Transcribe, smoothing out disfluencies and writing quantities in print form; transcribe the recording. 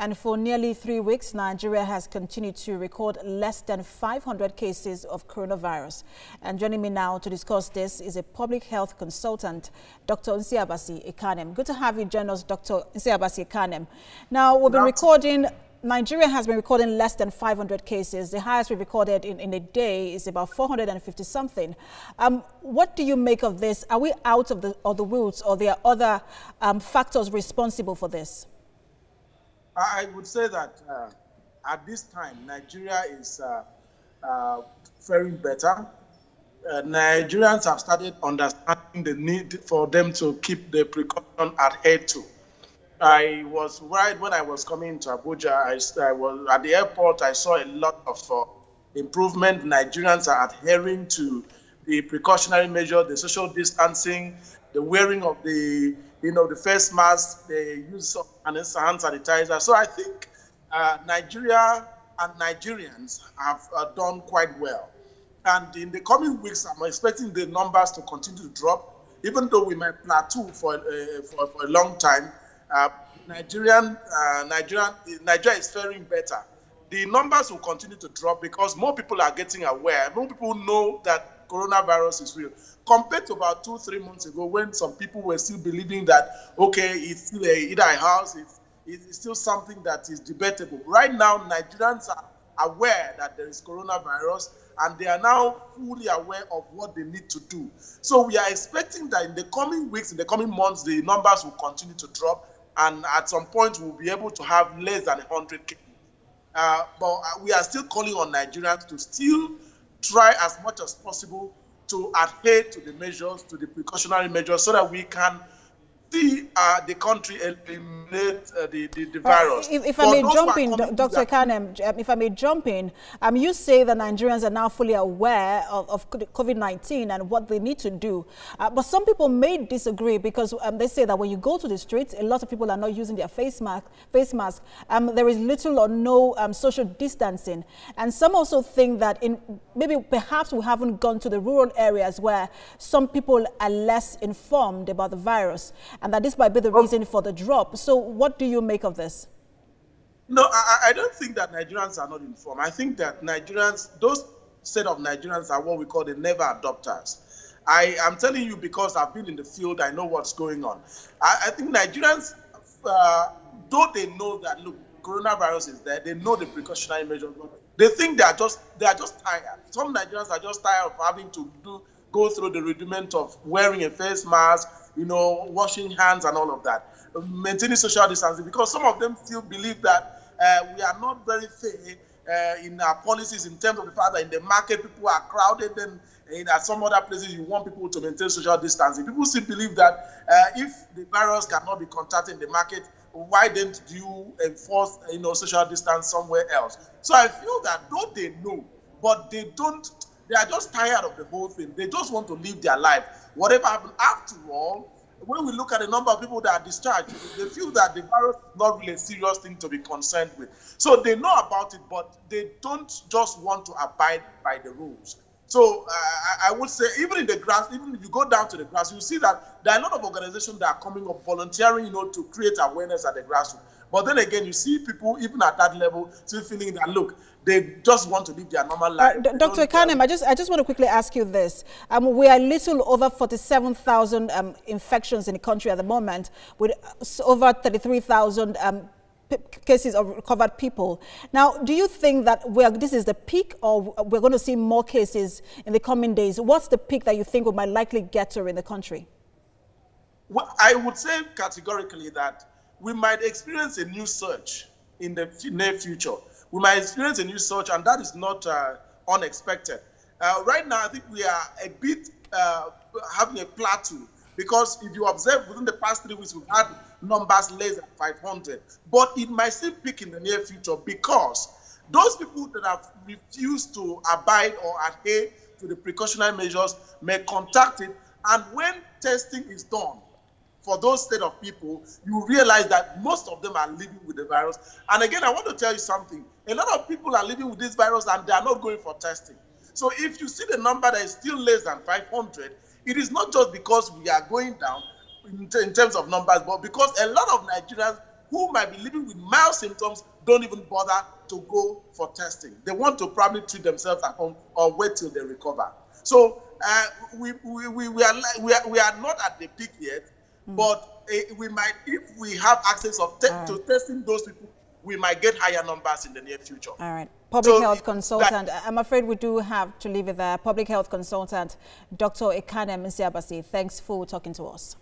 And for nearly 3 weeks, Nigeria has continued to record less than 500 cases of coronavirus. And joining me now to discuss this is a public health consultant, Dr. Ekanem. Good to have you join us, Dr. Ekanem. Now, we've been recording, Nigeria has been recording less than 500 cases. The highest we recorded in a day is about 450 something. What do you make of this? Are we out of the woods, or there are other factors responsible for this? I would say that at this time, Nigeria is faring better. Nigerians have started understanding the need for them to keep the precaution adhered to. I was worried when I was coming to Abuja. I was at the airport. I saw a lot of improvement. Nigerians are adhering to the precautionary measure, the social distancing, the wearing of the face mask, the use of hand sanitizer. So I think Nigeria and Nigerians have done quite well. And in the coming weeks, I'm expecting the numbers to continue to drop, even though we might plateau for a long time. Nigeria is faring better. The numbers will continue to drop because more people are getting aware. More people know that coronavirus is real. Compared to about 2-3 months ago, when some people were still believing that, okay, it's still either a house, it's still something that is debatable. Right now, Nigerians are aware that there is coronavirus, and they are now fully aware of what they need to do. So we are expecting that in the coming weeks, in the coming months, the numbers will continue to drop, and at some point, we'll be able to have less than 100 cases. But we are still calling on Nigerians to still try as much as possible to adhere to the measures, to the precautionary measures, so that we can see the country eliminate the virus. If I may jump in, Dr. Ekanem, if I may jump in, you say that Nigerians are now fully aware of COVID-19 and what they need to do. But some people may disagree because they say that when you go to the streets, a lot of people are not using their face mask. There is little or no social distancing. And some also think that perhaps we haven't gone to the rural areas where some people are less informed about the virus, and that this might be the reason for the drop. So what do you make of this? No, I don't think that Nigerians are not informed. I think that those set of Nigerians are what we call the never adopters. I am telling you because I've been in the field, I know what's going on. I think Nigerians, though they know that, look, coronavirus is there, they know the precautionary measures, they think they are just tired. Some Nigerians are just tired of having to go through the rudiment of wearing a face mask, washing hands and all of that, maintaining social distancing, because some of them still believe that we are not very fair in our policies in terms of the fact that in the market people are crowded, and at some other places you want people to maintain social distancing. People still believe that if the virus cannot be contacted in the market, why don't you enforce social distance somewhere else? So I feel that though they know, but they are just tired of the whole thing. They just want to live their life. Whatever happened, after all, when we look at the number of people that are discharged, they feel that the virus is not really a serious thing to be concerned with. So they know about it, but they don't just want to abide by the rules. So I would say, even in the grass, even if you go down to the grass, you see that there are a lot of organizations that are coming up volunteering, to create awareness at the grassroots. But then again, you see people, even at that level, still feeling that, look, they just want to live their normal life. Dr. Ekanem, I just want to quickly ask you this. We are little over 47,000 infections in the country at the moment, with over 33,000 cases of recovered people. Now, do you think that this is the peak, or we're going to see more cases in the coming days? What's the peak that you think we might likely get to in the country? Well, I would say categorically that we might experience a new surge in the near future. We might experience a new surge, and that is not unexpected. Right now, I think we are a bit having a plateau, because if you observe within the past 3 weeks, we've had numbers less than 500. But it might still peak in the near future, because those people that have refused to abide or adhere to the precautionary measures may contact it, and when testing is done, for those state of people, you realize that most of them are living with the virus. And again, I want to tell you something. A lot of people are living with this virus and they are not going for testing. So if you see the number that is still less than 500, it is not just because we are going down in terms of numbers, but because a lot of Nigerians who might be living with mild symptoms don't even bother to go for testing. They want to probably treat themselves at home or wait till they recover. So we are not at the peak yet, but we might, if we have access to testing those people, we might get higher numbers in the near future. All right. Public health consultant, I'm afraid we do have to leave it there. Public health consultant, Dr. Ekanem, thanks for talking to us.